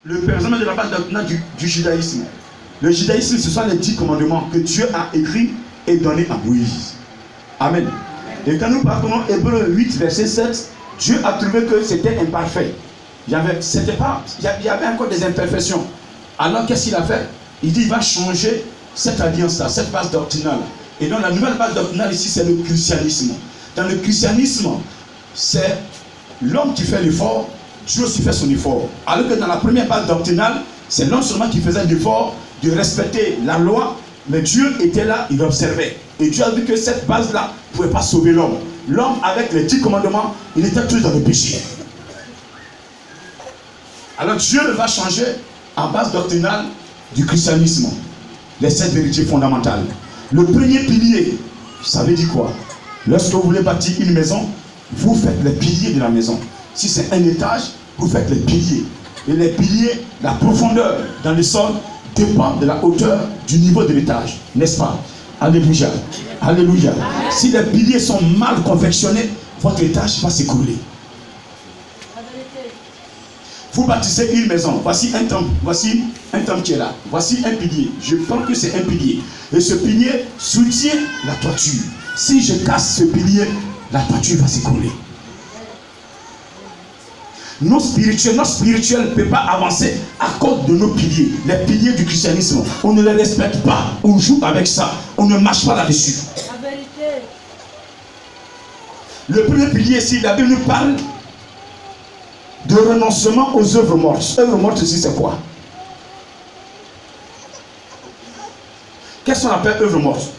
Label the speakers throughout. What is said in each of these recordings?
Speaker 1: Le présent de la base doctrinale du judaïsme. Le judaïsme, ce sont les 10 commandements que Dieu a écrits et donnés à Moïse. Amen. Et quand nous partons Hébreux 8, verset 7, Dieu a trouvé que c'était imparfait. Il y avait encore des imperfections. Alors qu'est-ce qu'il a fait? Il dit il va changer cette alliance-là, cette base doctrinale. Et donc la nouvelle base doctrinale ici, c'est le christianisme. Dans le christianisme, c'est l'homme qui fait l'effort, Dieu aussi fait son effort. Alors que dans la première base doctrinale, c'est l'homme seulement qui faisait l'effort de respecter la loi, mais Dieu était là, il observait. Et Dieu a vu que cette base-là ne pouvait pas sauver l'homme. L'homme, avec les 10 commandements, il était toujours dans le péché. Alors Dieu va changer en base doctrinale du christianisme les 7 vérités fondamentales. Le premier pilier, ça veut dire quoi? Lorsque vous voulez bâtir une maison, vous faites les piliers de la maison. Si c'est un étage, vous faites les piliers. Et les piliers, la profondeur dans le sol dépend de la hauteur du niveau de l'étage. N'est-ce pas? Alléluia. Alléluia. Si les piliers sont mal confectionnés, votre étage va s'écrouler. Vous bâtissez une maison. Voici un temple. Voici un temple qui est là. Voici un pilier. Je pense que c'est un pilier. Et ce pilier soutient la toiture. Si je casse ce pilier, la toiture va s'écrouler. Notre spirituel ne peut pas avancer à cause de nos piliers. Les piliers du christianisme, on ne les respecte pas. On joue avec ça. On ne marche pas là-dessus. La vérité. Le premier pilier ici, la Bible nous parle de renoncement aux œuvres mortes. Œuvres mortes ici, c'est quoi? Qu'est-ce qu'on appelle œuvres mortes?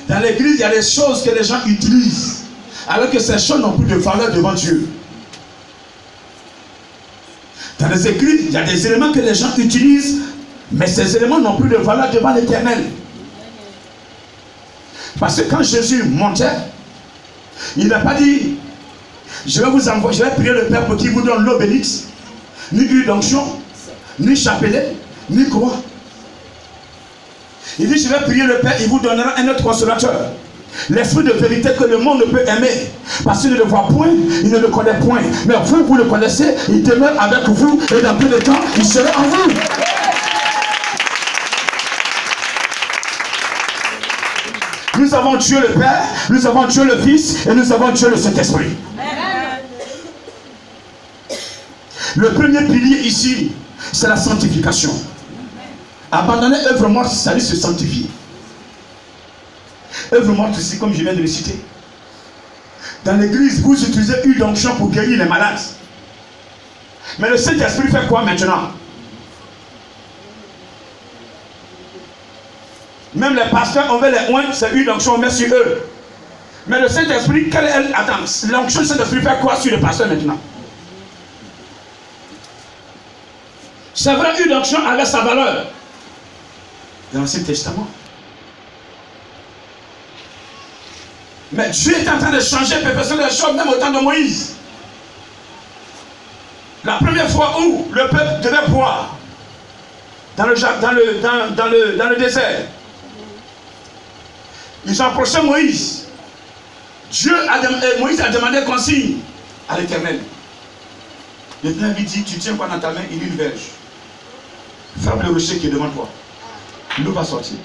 Speaker 1: Dans l'église, il y a des choses que les gens utilisent, alors que ces choses n'ont plus de valeur devant Dieu. Dans les églises, il y a des éléments que les gens utilisent, mais ces éléments n'ont plus de valeur devant l'Éternel. Parce que quand Jésus montait, il n'a pas dit je vais vous envoyer, je vais prier le Père pour qu'il vous donne l'eau bénite, ni huile d'onction, ni chapelet, ni croix. Il dit je vais prier le Père, il vous donnera un autre consolateur. L'esprit de vérité que le monde ne peut aimer. Parce qu'il ne le voit point, il ne le connaît point. Mais vous, vous le connaissez, il demeure avec vous et dans peu de temps, il sera en vous. Nous avons Dieu le Père, nous avons Dieu le Fils et nous avons Dieu le Saint-Esprit. Le premier pilier ici, c'est la sanctification. Abandonner œuvre morte, ça veut dire se sanctifier. Œuvre morte ici, comme je viens de le citer. Dans l'église, vous utilisez une d'onction pour guérir les malades. Mais le Saint-Esprit fait quoi maintenant? Même les pasteurs, on veut les oindre, c'est une d'onction, on met sur eux. Mais le Saint-Esprit, quelle est elle? Attends, l'onction du Saint-Esprit fait quoi sur le pasteur maintenant? C'est vrai, une onction avait sa valeur dans l'Ancien Testament. Mais Dieu est en train de changer, perfectionner les choses, même au temps de Moïse. La première fois où le peuple devait boire dans le désert, ils ont approché Moïse. Moïse a demandé consigne à l'Éternel. L'Éternel lui dit, tu tiens quoi dans ta main? Il dit une verge. Frappe le rocher qui est devant toi. L'eau va sortir.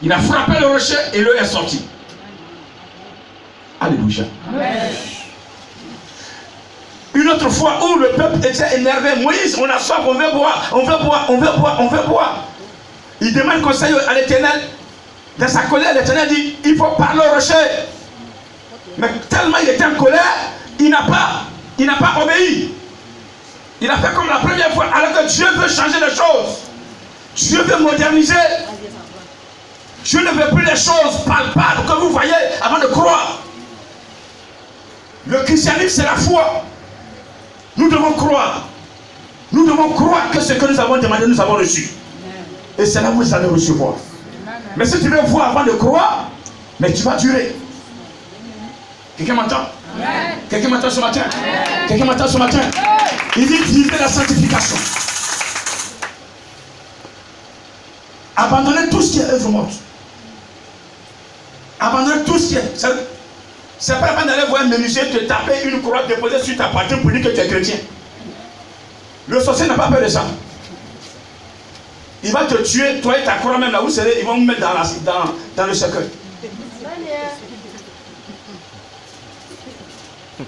Speaker 1: Il a frappé le rocher et l'eau est sortie. Alléluia. Amen. Une autre fois où le peuple était énervé, Moïse, on a soif, on veut boire, on veut boire, on veut boire, on veut boire. Il demande conseil à l'Éternel. Dans sa colère, l'Éternel dit, il faut parler au rocher. Mais tellement il était en colère, il n'a pas obéi. Il a fait comme la première fois, alors que Dieu veut changer les choses. Dieu veut moderniser. Dieu ne veut plus les choses palpables que vous voyez avant de croire. Le christianisme, c'est la foi. Nous devons croire. Nous devons croire que ce que nous avons demandé, nous avons reçu. Et c'est là où vous allez recevoir. Mais si tu veux voir avant de croire, mais tu vas durer. Quelqu'un m'entend? Quelqu'un m'entend ce matin? Quelqu'un m'entend ce matin? Il dit vivez la sanctification. Abandonnez tout ce qui est œuvre morte. Abandonnez tout ce qui est. C'est pas la peine d'aller voir un menuisier te taper une croix déposée sur ta poitrine pour dire que tu es chrétien. Le sorcier n'a pas peur de ça. Il va te tuer, toi et ta croix même là où c'est, ils vont me mettre dans le cercueil.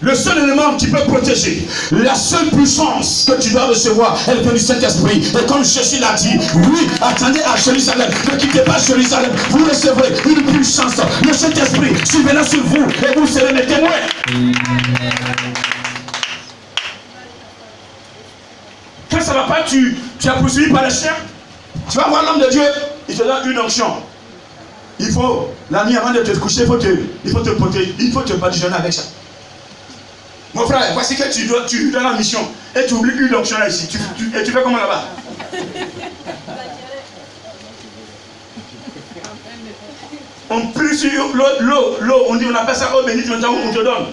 Speaker 1: Le seul élément qui peut protéger, la seule puissance que tu dois recevoir, elle vient du Saint-Esprit. Et comme Jésus l'a dit, oui, attendez à Jérusalem, ne quittez pas Jérusalem, vous recevrez une puissance. Le Saint-Esprit surviendra sur vous et vous serez mes témoins. Quand ça ne va pas, tu es poursuivi par les chiens. Tu vas voir l'homme de Dieu, il te donne une onction. Il faut, la nuit avant de te coucher, il faut te protéger, il faut te badigeonner avec ça. Mon frère, voici que tu dois la mission et tu oublies une onction là ici. Et tu fais comment là-bas? On prie sur l'eau, on dit, on appelle ça eau bénite, maintenant on te donne.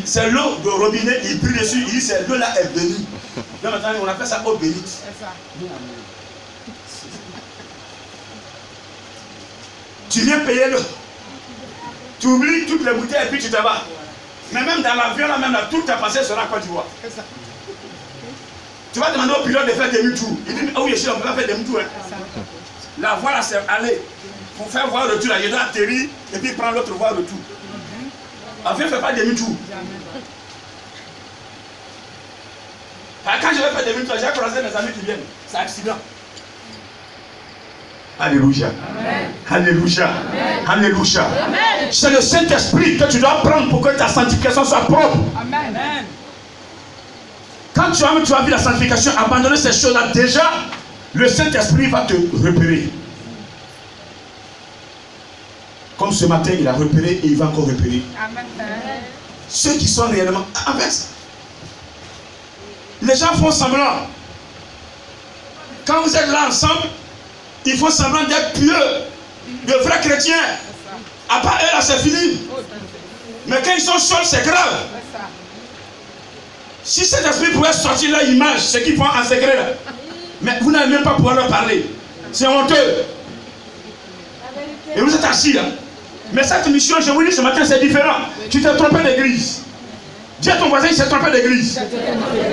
Speaker 1: C'est l'eau de robinet, il prie dessus, il dit, c'est l'eau là est bénie. Là maintenant on appelle ça eau bénite. Tu viens payer l'eau. Tu oublies toutes les bouteilles et puis tu te vas. Mais même dans l'avion, là, même là, tout ta passé sera Côte d'Ivoire. Tu vas demander au pilote de faire demi-tour. Il dit, oh, je suis là, on peut pas faire demi-tour. Hein. La voie là, c'est aller. Pour faire voir retour, là, je dois atterrir et puis prendre l'autre voie retour. L'avion ne fait pas demi-tour. Quand je vais faire demi-tour, j'ai croisé mes amis qui viennent. C'est accident. Alléluia. Amen. Alléluia. Amen. Alléluia. C'est le Saint-Esprit que tu dois prendre pour que ta sanctification soit propre. Amen. Quand tu as vu la sanctification, abandonner ces choses-là, déjà, le Saint-Esprit va te repérer. Comme ce matin, il a repéré et il va encore repérer. Amen. Ceux qui sont réellement... En fait, les gens font semblant. Quand vous êtes là ensemble, il faut semblant d'être pieux, de vrais chrétiens. À part eux, là, c'est fini. Mais quand ils sont seuls, c'est grave. Si cet esprit pouvait sortir leur image, ce qu'ils font en secret, là, mais vous n'allez même pas pouvoir leur parler. C'est honteux. Et vous êtes assis là. Mais cette mission, je vous dis ce matin, c'est différent. Tu t'es trompé d'église. Dis à ton voisin, il s'est trompé d'église.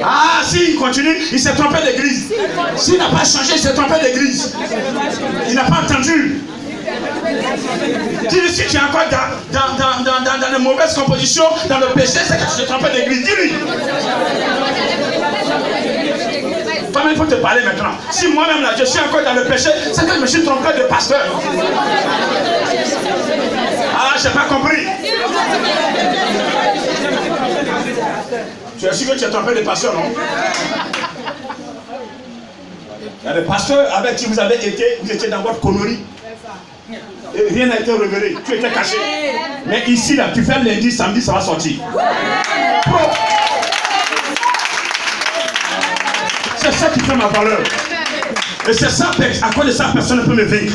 Speaker 1: Ah, s'il continue, il s'est trompé d'église. S'il n'a pas changé, il s'est trompé d'église. Il n'a pas entendu. Dis-lui, si tu es encore dans de mauvaises compositions, dans le péché, c'est que tu t'es trompé d'église. Dis-lui. Toi-même, il faut te parler maintenant. Si moi-même, là, je suis encore dans le péché, c'est que je me suis trompé de pasteur. Ah, je n'ai pas compris. Tu es sûr que tu es trompé de pasteur, non? Il y a des pasteurs avec qui vous avez été, vous étiez dans votre connerie. Et rien n'a été révélé, tu étais caché. Mais ici, là, tu fais lundi, samedi, ça va sortir. C'est ça qui fait ma valeur. Et c'est ça, à cause de ça, personne ne peut me vaincre.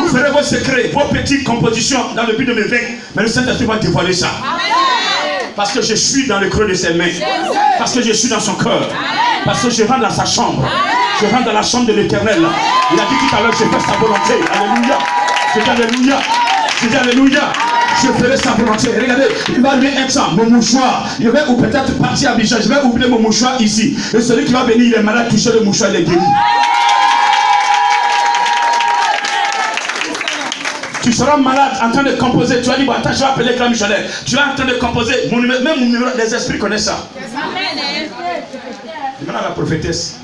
Speaker 1: Vous ferez vos secrets, vos petites compositions dans le but de me vaincre. Mais le Saint-Esprit va dévoiler ça. Parce que je suis dans le creux de ses mains. Parce que je suis dans son cœur. Parce que je rentre dans sa chambre. Je rentre dans la chambre de l'Éternel. Il a dit tout à l'heure, je fais sa volonté. Alléluia. Je dis alléluia. Je dis alléluia. Je ferai sa volonté. Regardez, il va lui être mon mouchoir. Je vais ou peut-être partir à Bichon. Je vais oublier mon mouchoir ici. Et celui qui va venir, il est malade, toucher le mouchoir, il est guéri. Tu seras malade en train de composer. Tu vas dire, bon, attends, je vais appeler grand missionnaire. Tu vas en train de composer. Même mon numéro, les esprits connaissent ça. Demande à la prophétesse.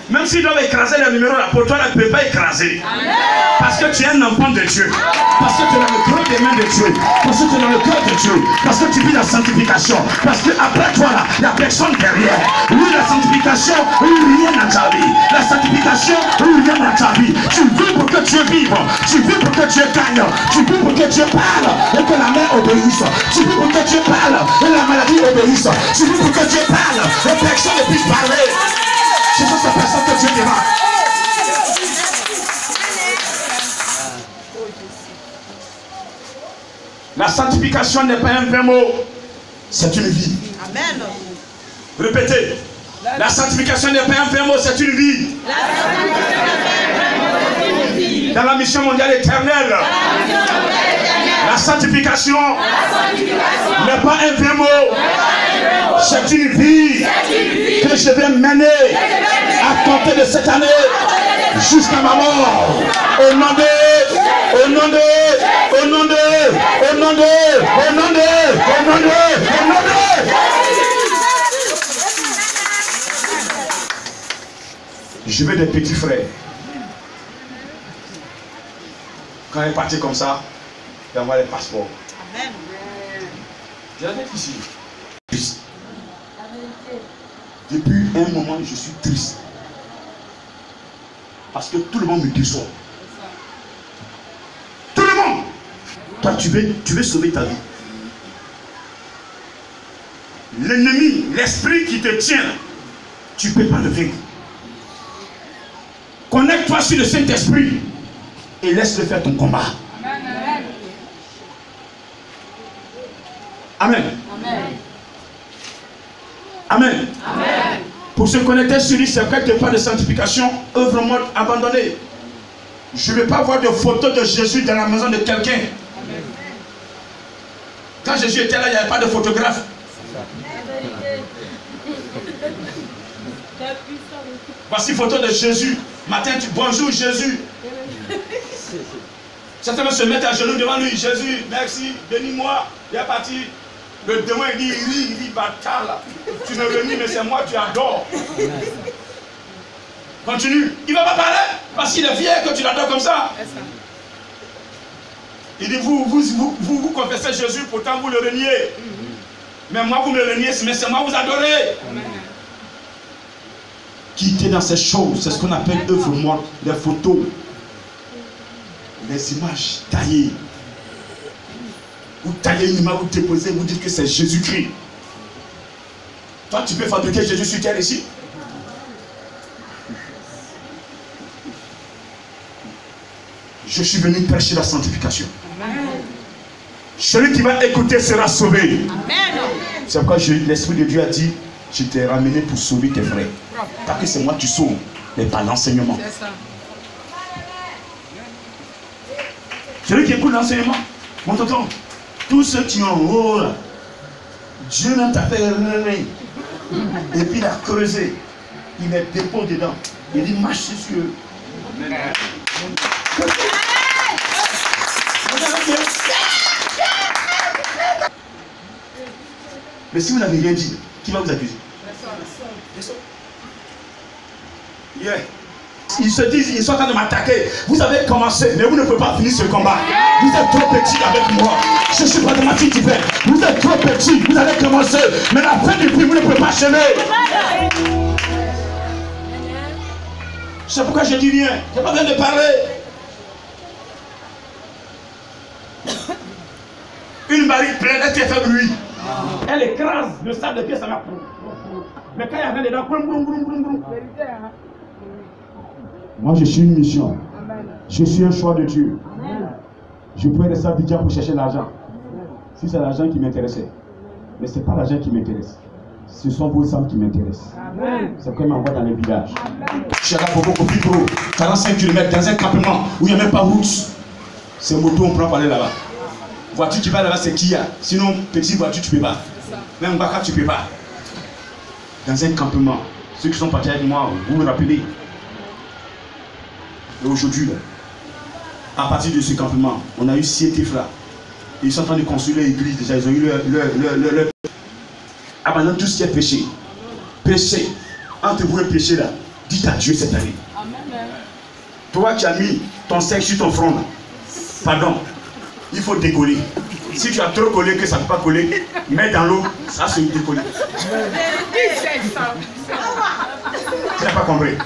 Speaker 1: Même s'ils doivent écraser le numéro là, pour toi, là, tu ne peux pas écraser. Parce que tu es un enfant de Dieu. Parce que tu es dans le creux des mains de Dieu. Parce que tu es dans le cœur de Dieu. Parce que tu vis la sanctification. Parce que après toi, là, il n'y a personne derrière. Oui, la sanctification, oui, rien dans ta vie. La sanctification, oui, rien dans ta vie. Tu vis pour que Dieu vive. Tu vis pour que Dieu gagne. Tu vis pour que Dieu parle et que la main obéisse. Tu vis pour que Dieu parle et la maladie obéisse. Tu vis pour que Dieu parle et personne ne puisse parler. C'est ça, cette personne que Dieu demande. La sanctification n'est pas un vrai mot, c'est une vie. Amen. Répétez. La sanctification n'est pas un vrai mot, c'est une vie. Dans la mission mondiale éternelle, la sanctification n'est pas un vrai mot, C'est une vie que je vais mener à compter de cette année jusqu'à ma mort. Au nom de, au nom de, au nom de, au nom de, au nom de, au nom de, au nom de. Je veux des petits frères. Quand elle est partie comme ça, il envoie les passeports. Amen. Je vais mettre ici. Depuis un moment, je suis triste. Parce que tout le monde me déçoit. Tout le monde. Toi, tu veux sauver ta vie. L'ennemi, l'esprit qui te tient, tu ne peux pas le vaincre. Connecte-toi sur le Saint-Esprit et laisse-le faire ton combat. Amen. Amen. Amen. Amen. Pour se connecter sur lui, c'est quelque part de sanctification, œuvre morte abandonnée. Je ne veux pas voir de photos de Jésus dans la maison de quelqu'un. Quand Jésus était là, il n'y avait pas de photographe. Voici photo de Jésus. Matin, bonjour Jésus. Certains se mettent à genoux devant lui. Jésus, merci, bénis-moi. Il est parti. Le démon il dit, bâtard là. Tu me réunis, mais c'est moi, tu adores. Continue. Il ne va pas parler parce qu'il est fier que tu l'adores comme ça. Il dit, vous confessez Jésus, pourtant vous le reniez. Mais moi, vous me reniez, mais c'est moi, vous adorez. Quitter dans ces choses, c'est ce qu'on appelle œuvre morte, les photos, les images taillées. Vous taillez une image, vous déposez, vous dites que c'est Jésus-Christ. Toi, tu peux fabriquer Jésus sur terre ici? Je suis venu prêcher la sanctification. Amen. Celui qui va écouter sera sauvé. C'est pourquoi l'Esprit de Dieu a dit, je t'ai ramené pour sauver tes frères. Parce que c'est moi qui sauve, mais pas l'enseignement. Celui qui écoute l'enseignement, mon tonton, tous ceux qui ont haut là, Dieu n'a pas fait rien. Et puis il a creusé, il met des pots dedans. Il dit marche sur eux. Mais si vous n'avez rien dit, qui va vous accuser? Yeah. Ils se disent, ils sont en train de m'attaquer. Vous avez commencé, mais vous ne pouvez pas finir ce combat. Vous êtes trop petit avec moi. Je suis pragmatique, vous êtes trop petit, vous avez commencé, mais la fin du prix, vous ne pouvez pas achever. C'est pourquoi je dis rien. Je n'ai pas besoin de parler. Une barrique pleine, elle fait bruit. Elle écrase le sable de pied, ça va. Mais quand il y a rien dedans, moi je suis une mission. Je suis un choix de Dieu. Je pourrais rester à Abidjan pour chercher l'argent. Si c'est l'argent qui m'intéressait. Mais ce n'est pas l'argent qui m'intéresse. Ce sont vos âmes qui m'intéressent. C'est comme m'envoie dans les villages. Je suis là pour beaucoup plus gros. 45 km dans un campement où il n'y a même pas route. C'est moto, on prend pour aller là-bas. Voiture qui va là-bas, c'est Kia. Sinon, petite voiture, tu ne peux pas. Même Baka, tu ne peux pas. Dans un campement. Ceux qui sont partis avec moi, vous vous rappelez. Et aujourd'hui, à partir de ce campement, on a eu 7 là. Ils sont en train de construire l'église déjà. Ils ont eu leur... Abandonne tout ce qui est péché. Péché. Entre vous et péché là, dites à Dieu cette année. Amen. Toi qui as mis ton sexe sur ton front, pardon, il faut décoller. Si tu as trop collé que ça ne peut pas coller, mets dans l'eau, ça se décoller. Tu n'as pas compris.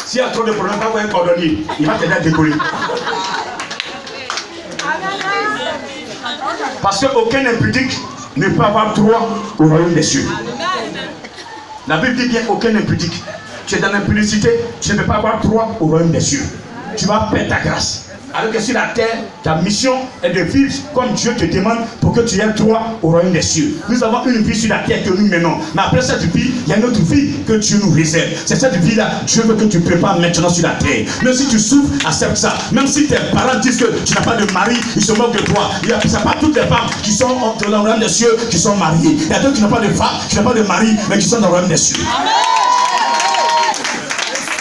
Speaker 1: S'il y a trop de problèmes, pas un cordonnier, il va t'aider à décoller. Parce qu'aucun impudique ne peut avoir droit au royaume des cieux. La Bible dit bien aucun impudique. Tu es dans l'impudicité, tu ne peux pas avoir droit au royaume des cieux. Tu vas perdre ta grâce. Alors que sur la terre, ta mission est de vivre comme Dieu te demande pour que tu aies droit au royaume des cieux. Nous avons une vie sur la terre que nous menons. Mais après cette vie, il y a une autre vie que Dieu nous réserve. C'est cette vie-là, Dieu veut que tu prépares maintenant sur la terre. Même si tu souffres, accepte ça. Même si tes parents disent que tu n'as pas de mari, ils se moquent de toi. Ce n'est pas toutes les femmes qui sont dans le royaume des cieux qui sont mariées. Il y a d'autres qui n'ont pas de femme, qui n'ont pas de mari, mais qui sont dans le royaume des cieux. Amen.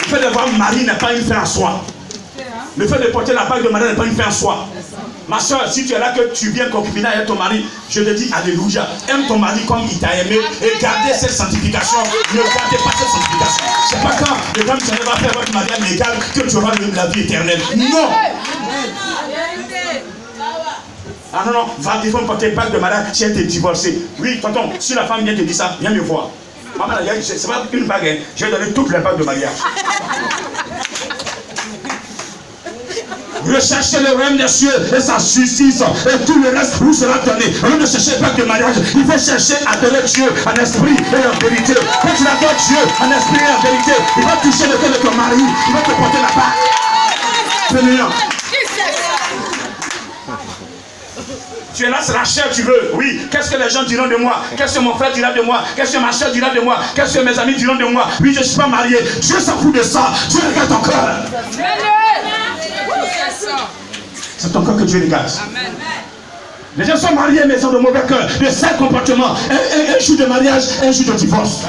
Speaker 1: Le fait d'avoir un mari n'est pas une fin en soi. Le fait de porter la bague de mariage n'est pas une fin en soi. Ma soeur, si tu es là que tu viens concubiner avec ton mari, je te dis alléluia. Aime ton mari comme il t'a aimé et gardez cette sanctification. Ne gardez pas cette sanctification. C'est pas quand le temps que tu vas faire votre mariage légal que tu auras la vie éternelle. Non. Ah non, non, va il faut porter bague de mariage si elle t'est divorcée. Oui, tonton, si la femme vient te dire ça, viens me voir. Maman, c'est pas une bague, hein. Je vais donner toutes les bagues de mariage. Recherchez le royaume des cieux et sa justice et tout le reste vous sera donné. Au lieu de chercher pas de mariage, il faut chercher à adorer Dieu en esprit et en vérité. Quand tu adores Dieu en esprit et en vérité, il va toucher le cœur de ton mari, il va te porter la bague. Seigneur. Tu es là, c'est la chair, tu veux. Oui, qu'est-ce que les gens diront de moi? Qu'est-ce que mon frère dira de moi? Qu'est-ce que ma soeur dira de moi? Qu'est-ce que mes amis diront de moi? Oui, je ne suis pas marié. Dieu s'en fout de ça. Dieu regarde ton cœur. C'est ton cœur que Dieu regarde. Les gens sont mariés mais ils ont de mauvais cœur, de sales comportements. Un jour de mariage, un jour de divorce.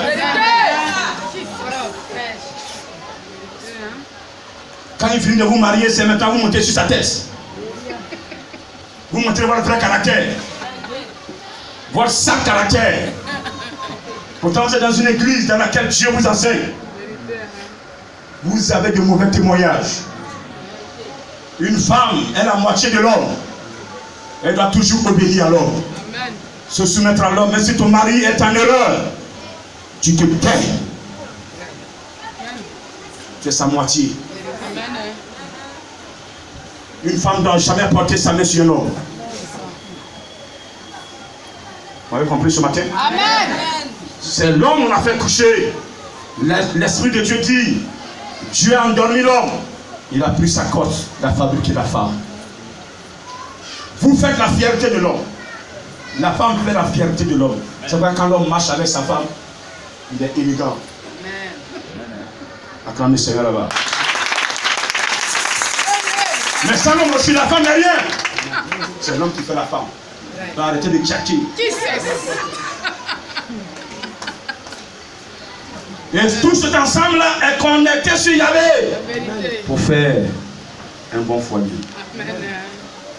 Speaker 1: Quand il finit de vous marier, c'est maintenant vous montez sur sa tête. Vous montrez votre vrai caractère. Votre sale caractère. Pourtant, vous êtes dans une église dans laquelle Dieu vous enseigne. Vous avez de mauvais témoignages. Une femme est la moitié de l'homme. Elle doit toujours obéir à l'homme. Se soumettre à l'homme. Mais si ton mari est en erreur, tu te tais. Tu es sa moitié. Une femme ne doit jamais porter sa main sur un homme. Vous avez compris ce matin? Amen. C'est l'homme qu'on a fait coucher. L'Esprit de Dieu dit, Dieu a endormi l'homme. Il a pris sa cote, il a fabriqué la femme. Vous faites la fierté de l'homme. La femme fait la fierté de l'homme. C'est vrai quand l'homme marche avec sa femme, il est élégant. Acclamez le Seigneur là-bas. Mais sans l'homme aussi, la femme n'est rien. C'est l'homme qui fait la femme. Il va arrêter de tchatcher. Et tout cet ensemble-là est connecté sur Yahvé pour faire un bon foyer.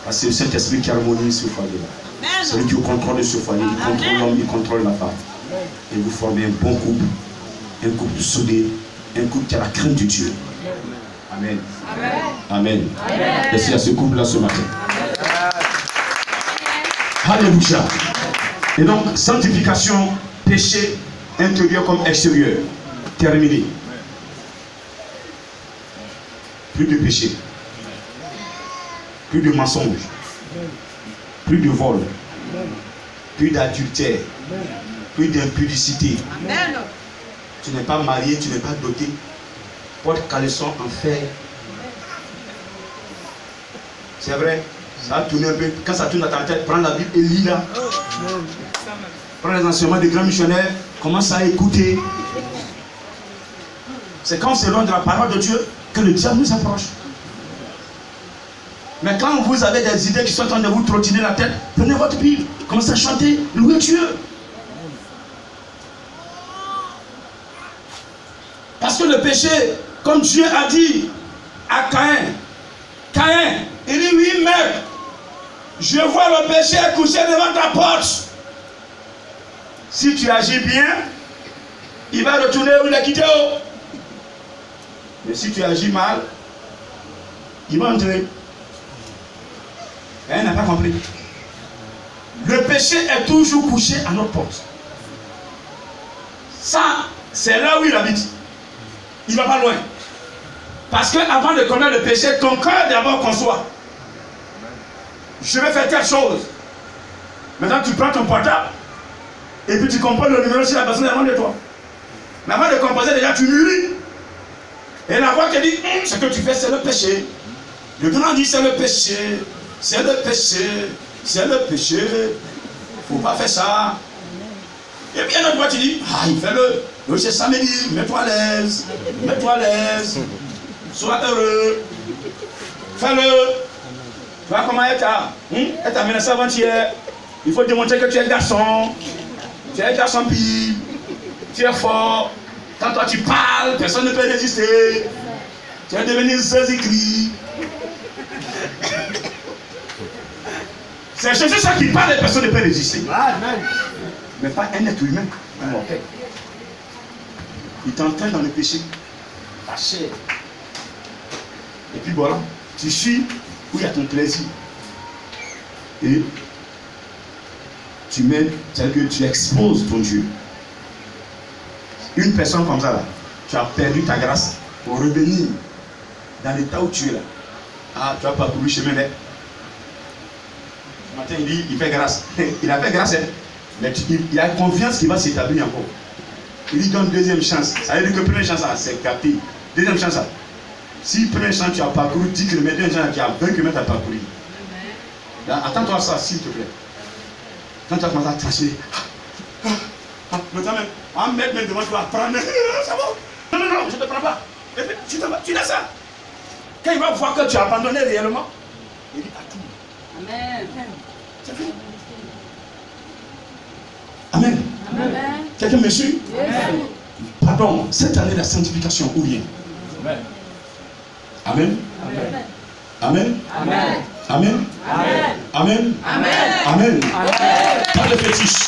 Speaker 1: Parce que c'est cet esprit qui harmonise ce foyer-là. C'est lui qui contrôle ce foyer, il contrôle l'homme, il contrôle la femme. Et vous formez un bon couple, un couple soudé, un couple qui a la crainte de Dieu. Amen. Amen. Merci à ce couple-là ce matin. Alléluia. Et donc, sanctification, péché intérieur comme extérieur. Terminé. Plus de péché. Plus de mensonge. Plus de vol. Plus d'adultère. Plus d'impudicité. Tu n'es pas marié, tu n'es pas doté. Porte caleçon en fer. C'est vrai. Ça a tourné un peu. Quand ça tourne dans ta tête, prends la Bible et lis là. Prends les enseignements des grands missionnaires. Commence à écouter. C'est quand c'est loin de la parole de Dieu que le diable nous approche. Mais quand vous avez des idées qui sont en train de vous trottiner la tête, prenez votre Bible, commencez à chanter, louez Dieu. Parce que le péché, comme Dieu a dit à Caïn, Caïn, il dit oui, mais je vois le péché couché devant ta porte. Si tu agis bien, il va retourner où il a quitté. Mais si tu agis mal, il va entrer. Elle n'a pas compris. Le péché est toujours couché à notre porte. Ça, c'est là où il habite. Il ne va pas loin. Parce qu'avant de commettre le péché, ton cœur d'abord conçoit. Je vais faire telle chose. Maintenant, tu prends ton portable et puis tu composes le numéro si la personne est loin de toi. Mais avant de composer, déjà tu nuis. Et la voix qui dit, ce que tu fais, c'est le péché. Le grand dit c'est le péché, c'est le péché, c'est le péché. Faut pas faire ça. Et puis un autre fois tu dis, ah il fait le c'est samedi, mets-toi à l'aise, mets-toi à l'aise, sois heureux, fais-le. Tu vois comment elle t'a menacé avant-hier. Il faut démontrer que tu es un garçon, tu es un garçon pire, tu es fort. Quand toi tu parles, personne ne peut résister. Tu vas devenir Jésus-Christ. C'est Jésus ça qui parle et personne ne peut résister. Mais pas un être humain, un mortel. Il t'entraîne dans le péché. Ta chair. Et puis voilà, tu suis où il y a ton plaisir. Et tu mets, c'est-à-dire que tu exposes ton Dieu. Une personne comme ça, là, tu as perdu ta grâce pour revenir dans l'état où tu es là. Ah, tu as parcouru le chemin là. Ce matin, il dit, il fait grâce. Il a fait grâce, hein? Mais il a confiance qu'il va s'établir encore. Il lui donne deuxième chance. Ça veut dire que première chance, c'est capté. Deuxième chance, si première chance, tu as parcouru 10 km, deuxième chance, tu as 20 km à parcourir. Attends-toi à ça, s'il te plaît. Quand tu as commencé à trancher, maintenant même, un mètre même devant toi, prendre. C'est bon. Non, je ne te prends pas. Et puis, tu laisses ça. Quand il va voir que tu as abandonné réellement, il dit à tout.
Speaker 2: Amen.
Speaker 1: C'est fini. Amen.
Speaker 2: Amen.
Speaker 1: Quelqu'un me suit?
Speaker 2: Amen.
Speaker 1: Pardon, cette année, la sanctification, où vient?
Speaker 3: Amen.
Speaker 1: Amen.
Speaker 2: Amen.
Speaker 1: Amen.
Speaker 2: Amen.
Speaker 1: Amen.
Speaker 2: Amen.
Speaker 1: Amen.
Speaker 2: Amen.
Speaker 1: Amen. Pas de fétiche.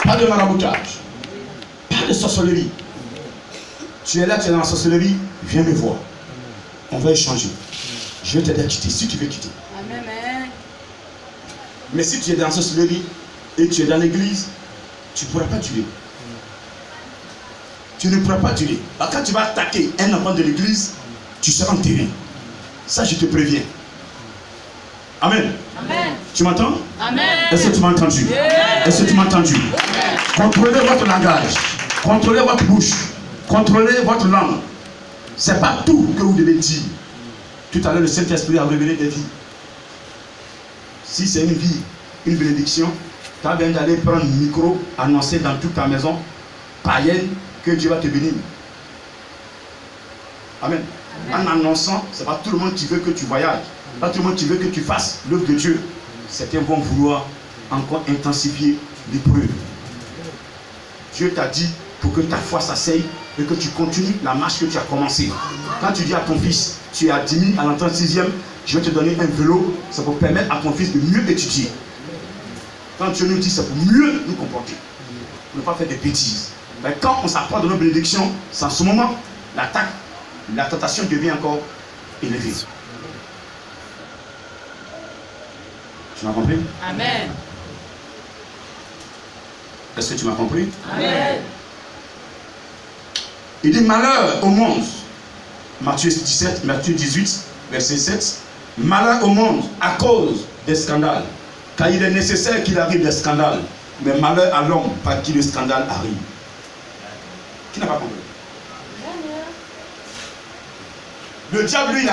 Speaker 1: Pas de maraboutage. Pas de sorcellerie. Tu es là, tu es dans la sorcellerie, viens me voir. On va échanger. Je vais t'aider à quitter si tu veux quitter.
Speaker 2: Amen.
Speaker 1: Mais si tu es dans la sorcellerie et tu es dans l'église, tu ne pourras pas tuer. Tu ne pourras pas tuer. Alors quand tu vas attaquer un enfant de l'église, tu seras enterré. Ça, je te préviens. Amen.
Speaker 2: Amen.
Speaker 1: Tu m'entends?
Speaker 2: Amen.
Speaker 1: Est-ce que tu m'as entendu? Est-ce que tu m'as entendu? Contrôlez votre langage. Contrôlez votre bouche. Contrôlez votre langue. Ce n'est pas tout que vous devez dire. Tout à l'heure, le Saint-Esprit a révélé des vies. Si c'est une vie, une bénédiction, tu as bien d'aller prendre le micro, annoncer dans toute ta maison païenne que Dieu va te bénir. Amen. En annonçant, ce n'est pas tout le monde qui veut que tu voyages. Pas tout le monde qui veut que tu fasses l'œuvre de Dieu. Certains vont vouloir encore intensifier l'épreuve. Dieu t'a dit pour que ta foi s'asseye et que tu continues la marche que tu as commencée. Quand tu dis à ton fils, tu es à 10 000 à l'entrée en 6e, je vais te donner un vélo, ça pour permettre à ton fils de mieux étudier. Quand Dieu nous dit, c'est pour mieux nous comporter. Pour ne pas faire des bêtises. Mais quand on s'approche de nos bénédictions, c'est en ce moment, la tentation devient encore élevée. Tu m'as compris?
Speaker 2: Amen.
Speaker 1: Est-ce que tu m'as compris?
Speaker 2: Amen.
Speaker 1: Il dit malheur au monde. Matthieu 17, Matthieu 18, verset 7. Malheur au monde à cause des scandales. Car il est nécessaire qu'il arrive des scandales. Mais malheur à l'homme par qui le scandale arrive. Qui n'a pas compris? Le diable, lui,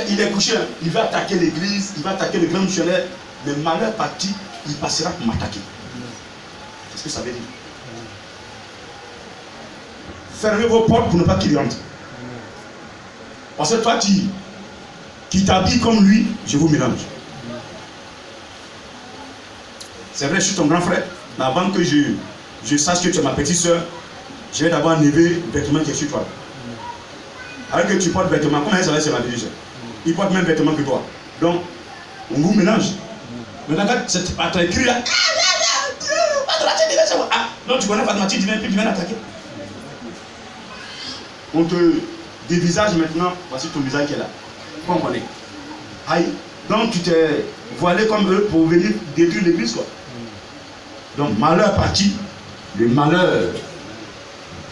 Speaker 1: il est couché. Il va attaquer l'église, il va attaquer le grand missionnaire. Mais malheur par qui il passera pour m'attaquer. C'est ce que ça veut dire. Fermez vos portes pour ne pas qu'il rentre. Parce que toi qui t'habilles comme lui, je vous mélange. C'est vrai, je suis ton grand frère, mais avant que je sache que tu es ma petite soeur, je vais d'abord enlever le vêtement qui est sur toi. Alors que tu portes vêtements, comment elle savait que c'est ma petite soeur? Il porte même vêtements que toi. Donc, on vous mélange. Maintenant, quand c'est pas écrit là, ah, non, tu connais Fatma, tu viens attaquer. On te dévisage maintenant, voici ton visage qui est là. Vous comprenez? Aïe, donc tu t'es voilé comme eux pour venir détruire l'église, quoi. Donc, malheur par qui? Le malheur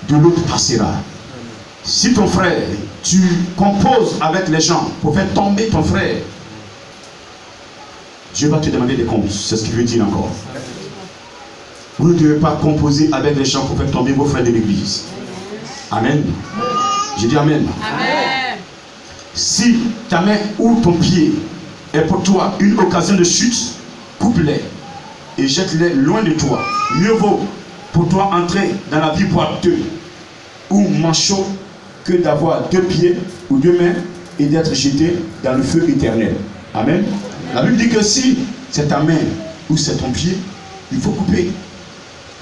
Speaker 1: de l'autre passera. Si ton frère, tu composes avec les gens pour faire tomber ton frère, Dieu va te demander des comptes. C'est ce qu'il veut dire encore. Vous ne devez pas composer avec les gens pour faire tomber vos frères de l'église. Amen. J'ai dit amen.
Speaker 2: Amen.
Speaker 1: Si ta main ou ton pied est pour toi une occasion de chute, coupe-les et jette-les loin de toi. Mieux vaut pour toi entrer dans la vie boiteux ou manchot que d'avoir 2 pieds ou 2 mains et d'être jeté dans le feu éternel. Amen. La Bible dit que si c'est ta main ou c'est ton pied, il faut couper.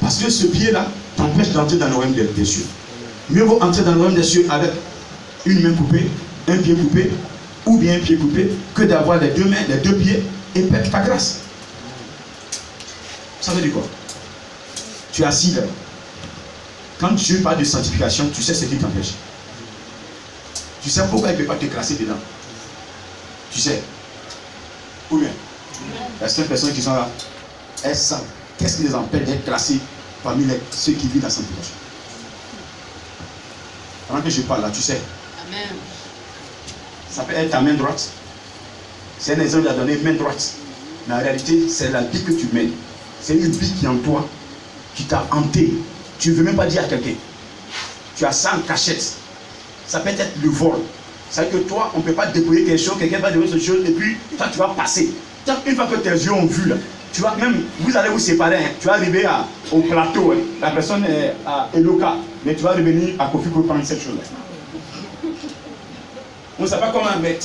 Speaker 1: Parce que ce pied-là t'empêche d'entrer dans le royaume des cieux. Mieux vaut entrer dans le royaume des cieux avec une main coupée, un pied coupé, ou bien un pied coupé, que d'avoir les 2 mains, les 2 pieds et perdre ta grâce. Ça veut dire quoi? Tu es assis là. Quand Dieu parle de sanctification, tu sais ce qui t'empêche. Tu sais pourquoi il ne peut pas te classer dedans. Tu sais. Ou bien, il y a certaines personnes qui sont là, elles savent qu'est-ce qui les empêche d'être classés parmi ceux qui vivent la sanctification. Pendant que je parle là, tu sais.
Speaker 2: Amen.
Speaker 1: Ça peut être ta main droite. C'est un exemple qui a donné main droite. Mais en réalité, c'est la bille que tu mènes. C'est une bille qui est en toi, qui t'a hanté. Tu ne veux même pas dire à quelqu'un. Tu as ça en cachette. Ça peut être le vol. C'est que toi, on ne peut pas déployer quelque chose, quelqu'un va déployer quelque chose, et puis toi, tu vas passer. Une fois que tes yeux ont vu, là, tu vas même, vous allez vous séparer. Hein. Tu vas arriver au plateau. Hein. La personne est à Eloka, mais tu vas revenir à Kofi pour prendre cette chose-là. On ne sait pas comment, mais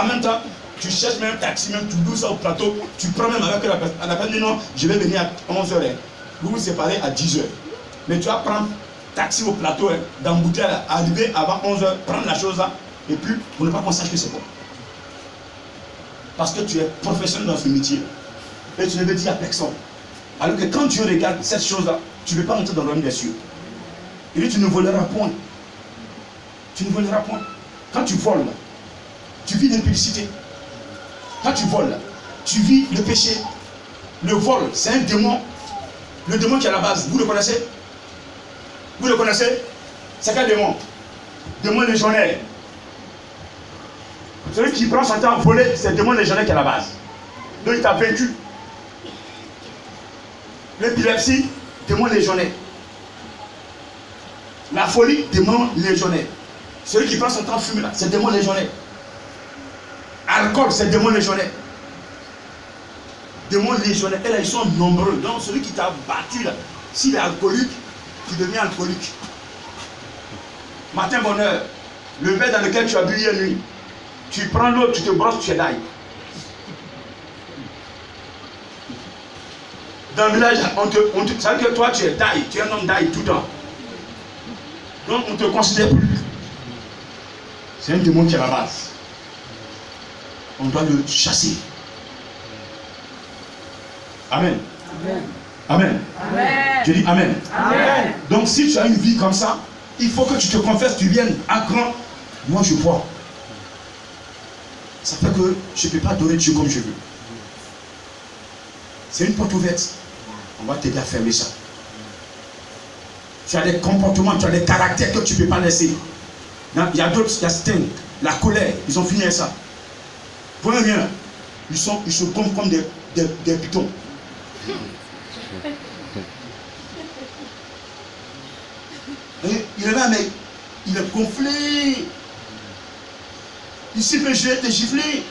Speaker 1: en même temps, tu cherches même un taxi, même tu loues ça au plateau, tu prends même avec la personne, dit non, je vais venir à 11h. Hein. Vous vous séparez à 10h. Mais tu vas prendre taxi au plateau, hein, d'emboutir, arriver avant 11h, prendre la chose là, et puis pour ne pas qu'on sache que c'est quoi. Parce que tu es professionnel dans ce métier. Et tu ne veux dire à personne. Alors que quand Dieu regarde cette chose-là, tu ne veux pas entrer dans le royaume des cieux. Il dit tu ne voleras point. Tu ne voleras point. Quand tu voles, là, tu vis l'impudicité. Quand tu voles, là, tu vis le péché. Le vol, c'est un démon. Le démon qui est à la base, vous le connaissez? Vous le connaissez? C'est quel démon? Démon légionnaire. Celui qui prend son temps à voler, c'est le démon légionnaire qui est à la base. Donc il t'a vaincu. L'épilepsie, démon légionnaire. La folie, démon légionnaire. Celui qui prend son temps à fumer là, c'est le démon légionnaire. Alcool, c'est le démon légionnaire. Démon légionnaire. Et là, ils sont nombreux. Donc celui qui t'a battu là, s'il est alcoolique, tu deviens alcoolique. Matin bonheur, le verre dans lequel tu as bu hier nuit, tu prends l'eau, tu te brosses, tu es d'ail. Dans le village, ça veut dire que toi tu es d'ail, tu es un homme d'ail tout le temps. Donc on ne te considère plus. C'est un démon qui est à la base. On doit le chasser. Amen.
Speaker 2: Amen.
Speaker 1: Amen.
Speaker 2: Amen.
Speaker 1: Je dis Amen.
Speaker 2: Amen.
Speaker 1: Donc si tu as une vie comme ça, il faut que tu te confesses, tu viennes à grand. Moi je bois. Ça fait que je ne peux pas adorer Dieu comme je veux. C'est une porte ouverte. On va t'aider à fermer ça. Tu as des comportements, tu as des caractères que tu ne peux pas laisser. Il y a d'autres, il y a certains, la colère, ils ont fini avec ça. Vous voyez bien, ils se gonflent comme des pitons. Et il est là, mais il est gonflé. Ici, je vais te gifler.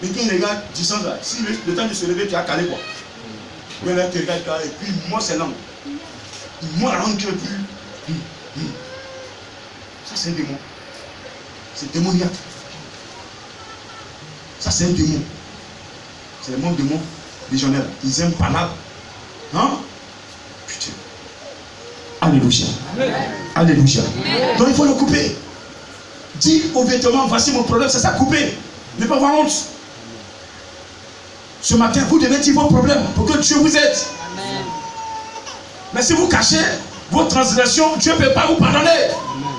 Speaker 1: Mais quand il regarde, tu sens ça. Si le temps de se lever, tu as calé quoi. Mais là, tu regardes, et puis moi, c'est langue. Moi, la langue qui est plus. Ça, c'est un démon. C'est démoniaque. Ça, c'est un démon. C'est le monde démon légionnaire. Ils aiment pas là. Hein? Putain. Alléluia. Alléluia. Donc, il faut le couper. Dis aux vêtements, voici mon problème, c'est ça, couper. Ne pas avoir honte. Ce matin, vous devez dire vos problèmes pour que Dieu vous aide. Amen. Mais si vous cachez vos transgressions, Dieu ne peut pas vous pardonner. Amen.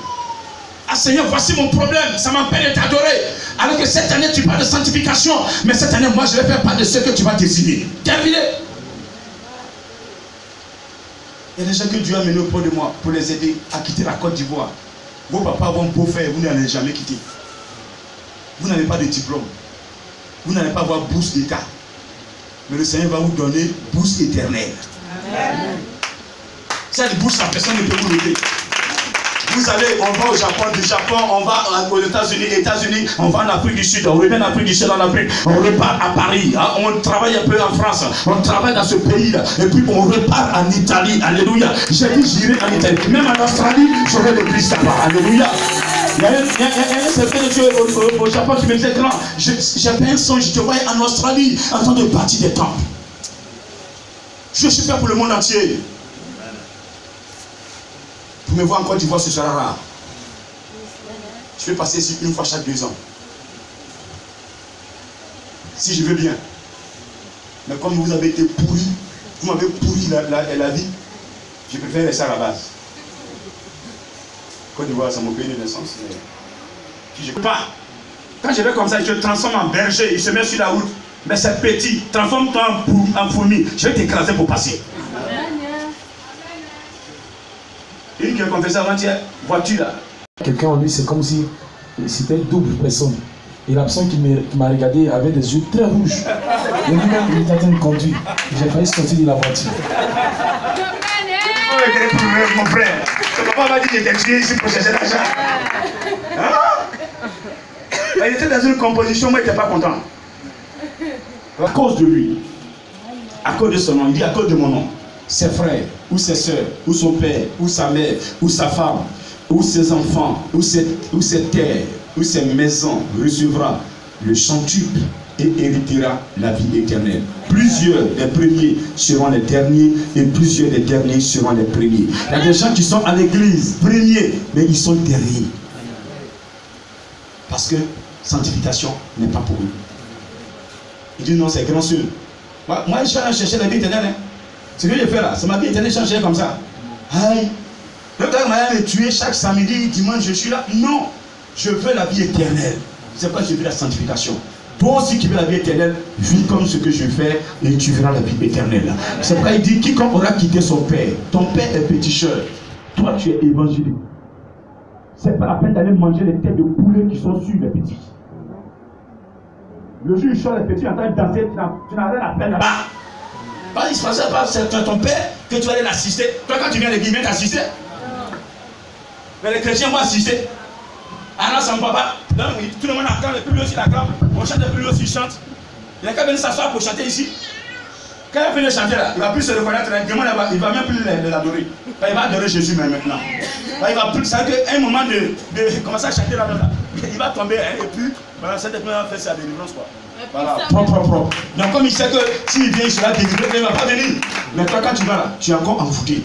Speaker 1: Ah Seigneur, voici mon problème, ça m'empêche de t'adorer. Alors que cette année, tu parles de sanctification, mais cette année, moi, je vais faire part de ce que tu vas désigner. Terminé. Il y a des gens que Dieu a menés auprès de moi pour les aider à quitter la Côte d'Ivoire. Vos papas, vos beaux-frères, vous n'allez jamais quitter. Vous n'avez pas de diplôme. Vous n'allez pas avoir bourse d'État. Mais le Seigneur va vous donner bourse éternelle. Amen. Cette bourse, la personne ne peut vous l'aider. vous allez, on va au Japon, du Japon, on va aux États-Unis, on va en Afrique du Sud, on revient en Afrique du Sud, en Afrique, on repart à Paris, hein, on travaille un peu en France, on travaille dans ce pays-là, et puis on repart en Italie, alléluia. J'ai dit j'irai en Italie, même en Australie, j'aurai l'église là-bas, alléluia. Il y a un certain Dieu au Japon qui me disait, grand, j'avais un songe, je te voyais en Australie, en train de bâtir des temples. Je suis fait pour le monde entier. Pour me voir en Côte d'Ivoire, ce sera rare. Je vais passer ici une fois chaque 2 ans. Si je veux bien. Mais comme vous avez été pourri, vous m'avez pourri la vie, je préfère rester à la base. Côte d'Ivoire, c'est mon pays de naissance. Je ne peux pas. Quand je vais comme ça, je te transforme en berger, il se met sur la route. Mais c'est petit, transforme-toi en fourmi. Je vais t'écraser pour passer. Une qui a confessé avant-hier, voiture là.
Speaker 3: Quelqu'un en lui, c'est comme si c'était une double personne. Et la personne qui m'a regardé avait des yeux très rouges. Et lui-même, il était en train de conduire. J'ai failli sortir de la voiture.
Speaker 1: Mon frère, ton papa m'a dit qu'il était tué ici pour chercher l'argent. Il était dans une composition, moi il n'était pas content. À cause de lui, à cause de son nom, il dit à cause de mon nom, ses frères, ou ses soeurs, ou son père, ou sa mère, ou sa femme, ou ses enfants, ou ses terres, ou ses maisons recevra le centuple et héritera la vie éternelle. Plusieurs des premiers seront les derniers et plusieurs des derniers seront les premiers. Il y a des gens qui sont à l'église, premiers, mais ils sont derniers. Parce que sanctification n'est pas pour eux. Il dit non, c'est grand sûr. Moi, je suis allé chercher la vie éternelle. Hein. Ce que je fais là, c'est ma vie éternelle chercher comme ça. Aïe. Le gars m'a me tuer chaque samedi, dimanche, je suis là. Non, je veux la vie éternelle. C'est pas que je veux la sanctification. Toi aussi qui veux la vie éternelle, vis comme ce que je fais et tu verras la vie éternelle. C'est pourquoi il dit, quiconque aura quitté son père, ton père est péticheur, toi tu es évangélique. C'est pas la peine d'aller manger les têtes de poulet qui sont sur les petits. Le jour où il sort les petits en train de danser, tu n'as rien à faire là-bas. Pas il se passait pas, c'est ton père que tu vas aller l'assister. Toi quand tu viens à l'église, viens t'assister. Mais les chrétiens vont assister. Ah non, c'est mon papa. Donc, tout le monde acclame, les plus aussi l'acclament. On chante, les plus aussi chantent. Il n'y a qu'à venir s'asseoir pour chanter ici. Quand il finit de chanter là, il ne va plus se reconnaître. Il ne va même plus l'adorer. Il va adorer Jésus même maintenant. Il va plus. C'est qu'à un moment de commencer à chanter là, il va tomber. Hein, et puis, voilà, cette première va faire sa délivrance. Quoi. Voilà, propre. Donc, comme il sait que s'il vient, il sera délivré, il ne va pas venir. Mais toi, quand tu vas là, tu es encore envoûté.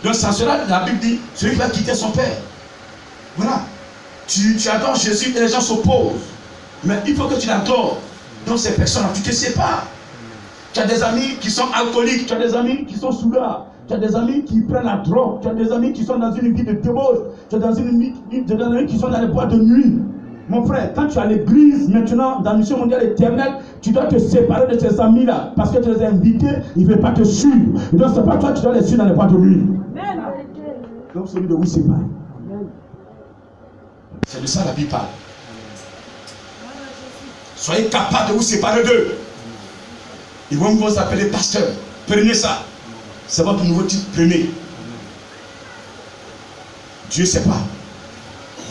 Speaker 1: Donc, sans cela, la Bible dit celui qui va quitter son père. Voilà. Tu adores Jésus et les gens s'opposent. Mais il faut que tu l'adores. Donc ces personnes-là, tu te sépares. Tu as des amis qui sont alcooliques, tu as des amis qui sont soulards, tu as des amis qui prennent la drogue, tu as des amis qui sont dans une vie de débauche, tu as des amis qui sont dans les boîtes de nuit. Mon frère, quand tu es à l'église, maintenant, dans la mission mondiale éternelle, tu dois te séparer de ces amis-là. Parce que tu les as invités, ils ne veulent pas te suivre. Et donc, ce n'est pas toi qui dois les suivre dans les boîtes de nuit. Donc, celui de vous séparer. C'est de ça la Bible parle. Soyez capables de vous séparer d'eux. Ils vont vous appeler pasteur. Prenez ça. C'est votre nouveau titre. Prenez. Dieu ne sait pas.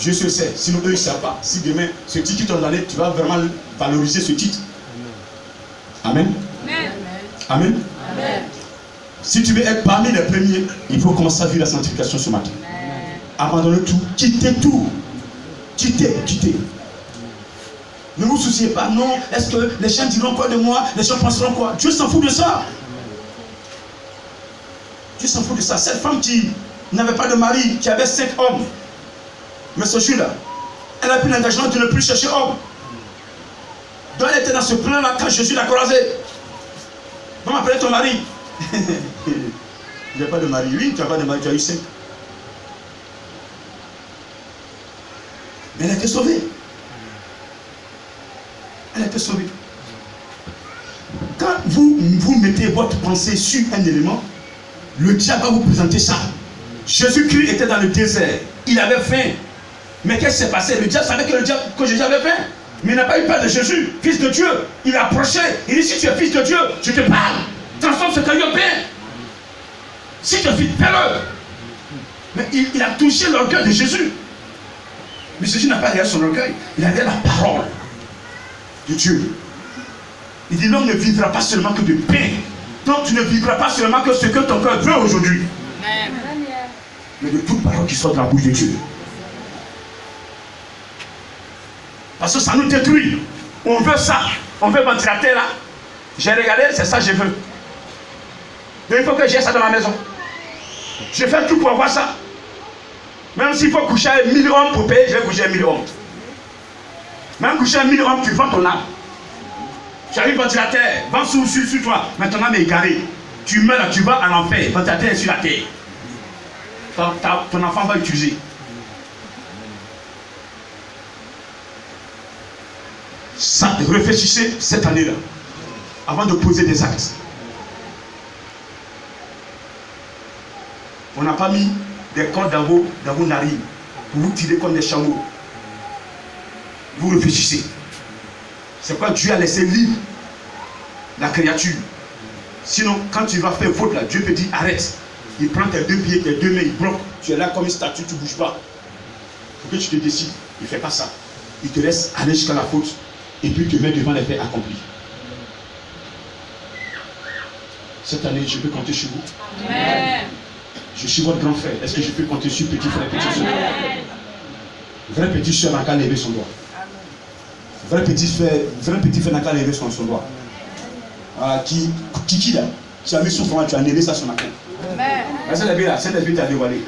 Speaker 1: Dieu se sait. Sinon, eux, ils ne savent pas. Si demain, ce titre qui t'ont donné, tu vas vraiment valoriser ce titre. Amen. Amen. Amen. Si tu veux être parmi les premiers, il faut commencer à vivre la sanctification ce matin. Abandonnez tout. Quittez tout. Quittez. Ne vous souciez pas, non. Est-ce que les gens diront quoi de moi? Les gens penseront quoi? Dieu s'en fout de ça. Dieu s'en fout de ça. Cette femme qui n'avait pas de mari, qui avait 5 hommes, mais ce jour-là, elle a pris l'engagement de ne plus chercher homme. Donc elle était dans ce plan-là quand Jésus l'a croisé. Va m'appeler ton mari. Il n'y a pas de mari. Oui, tu n'as pas de mari, tu as eu 5. Mais elle a été sauvée. Elle a été sauvée. Quand vous mettez votre pensée sur un élément, le diable va vous présenter ça. Jésus-Christ était dans le désert. Il avait faim. Mais qu'est-ce qui s'est passé? Le diable savait que Jésus avait faim. Mais il n'a pas eu peur de Jésus, fils de Dieu. Il a approché. Il dit, si tu es fils de Dieu, je te parle. Transforme ce caillou en pain. Si tu es fils, fais-le. Mais il a touché l'orgueil de Jésus. Mais Jésus n'a pas regardé son orgueil. Il a regardé la parole de Dieu. Il dit l'homme ne vivra pas seulement que de pain. Donc tu ne vivras pas seulement que ce que ton cœur veut aujourd'hui. Mais de toute parole qui sort de la bouche de Dieu. Parce que ça nous détruit. On veut ça. On veut ventilateur là. J'ai regardé, c'est ça que je veux. Donc il faut que j'ai ça dans ma maison. Je fais tout pour avoir ça. Même s'il faut coucher à 1000 hommes pour payer, je vais coucher à 1000 hommes. Même coucher à 1000 hommes, tu vends ton âme. Tu arrives ventilateur, vends sur toi. Mais ton âme est égarée. Tu meurs là, tu vas à l'enfer. Ventilateur est sur la terre. Ton enfant va utiliser. Ça, réfléchissez cette année-là. Avant de poser des actes. On n'a pas mis des cordes dans vos narines pour vous tirer comme des chameaux. Vous réfléchissez. C'est quoi Dieu a laissé libre la créature. Sinon, quand tu vas faire faute là, Dieu te dit arrête. Il prend tes deux pieds, tes deux mains, il bloque. Tu es là comme une statue, tu ne bouges pas. Il faut que tu te décides. Il ne fait pas ça. Il te laisse aller jusqu'à la faute et puis te met devant les faits accomplis. Cette année, je peux compter sur vous.
Speaker 2: Amen.
Speaker 1: Je suis votre grand frère. Est-ce que je peux compter sur petit frère, petit soeur? Vrai petit soeur n'a qu'à lever son doigt. Vrai petit frère n'a qu'à lever son doigt. Kiki là, tu as mis son front, tu as levé ça sur la main.
Speaker 2: Amen.
Speaker 1: C'est l'esprit là, c'est l'esprit qui t'a dévoilé.